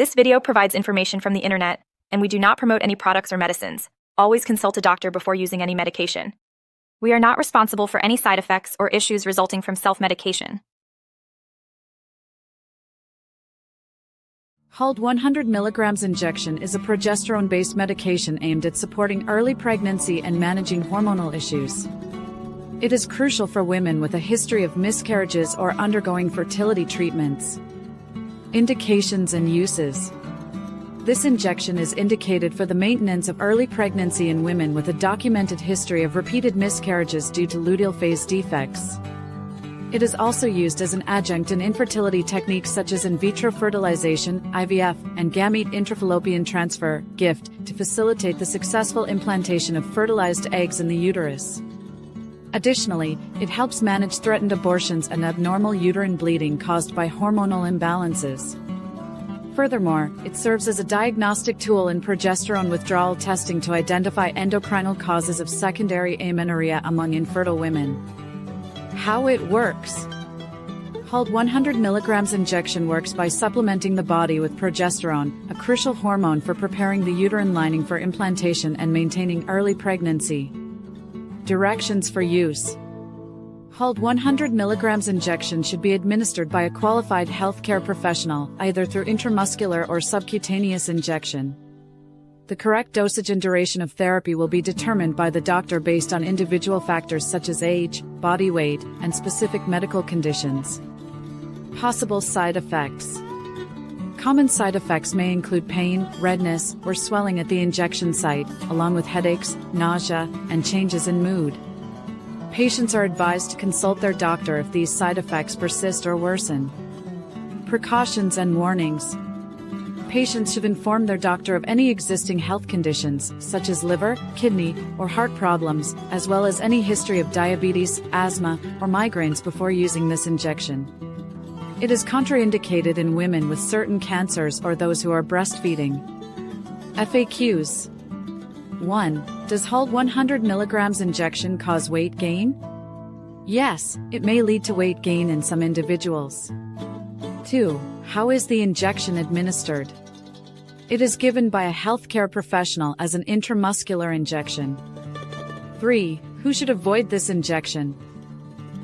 This video provides information from the internet, and we do not promote any products or medicines. Always consult a doctor before using any medication. We are not responsible for any side effects or issues resulting from self-medication. Hald 100mg injection is a progesterone-based medication aimed at supporting early pregnancy and managing hormonal issues. It is crucial for women with a history of miscarriages or undergoing fertility treatments. Indications and uses. This injection is indicated for the maintenance of early pregnancy in women with a documented history of repeated miscarriages due to luteal phase defects. It is also used as an adjunct in infertility techniques such as in vitro fertilization, IVF, and gamete intra-fallopian transfer, GIFT, to facilitate the successful implantation of fertilized eggs in the uterus. Additionally, it helps manage threatened abortions and abnormal uterine bleeding caused by hormonal imbalances. Furthermore, it serves as a diagnostic tool in progesterone withdrawal testing to identify endocrinal causes of secondary amenorrhea among infertile women. How it works. Hald 100mg injection works by supplementing the body with progesterone, a crucial hormone for preparing the uterine lining for implantation and maintaining early pregnancy. Directions for use. Hald 100mg injection should be administered by a qualified healthcare professional, either through intramuscular or subcutaneous injection. The correct dosage and duration of therapy will be determined by the doctor based on individual factors such as age, body weight, and specific medical conditions. Possible side effects. Common side effects may include pain, redness, or swelling at the injection site, along with headaches, nausea, and changes in mood. Patients are advised to consult their doctor if these side effects persist or worsen. Precautions and warnings. Patients should inform their doctor of any existing health conditions, such as liver, kidney, or heart problems, as well as any history of diabetes, asthma, or migraines before using this injection. It is contraindicated in women with certain cancers or those who are breastfeeding. FAQs. 1. Does Hald 100mg injection cause weight gain? Yes, it may lead to weight gain in some individuals. 2. How is the injection administered? It is given by a healthcare professional as an intramuscular injection. 3. Who should avoid this injection?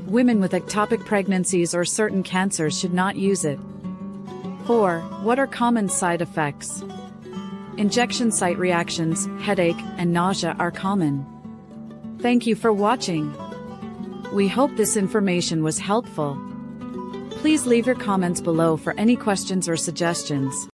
Women with ectopic pregnancies or certain cancers should not use it. 4. What are common side effects? Injection site reactions, headache, and nausea are common. Thank you for watching. We hope this information was helpful. Please leave your comments below for any questions or suggestions.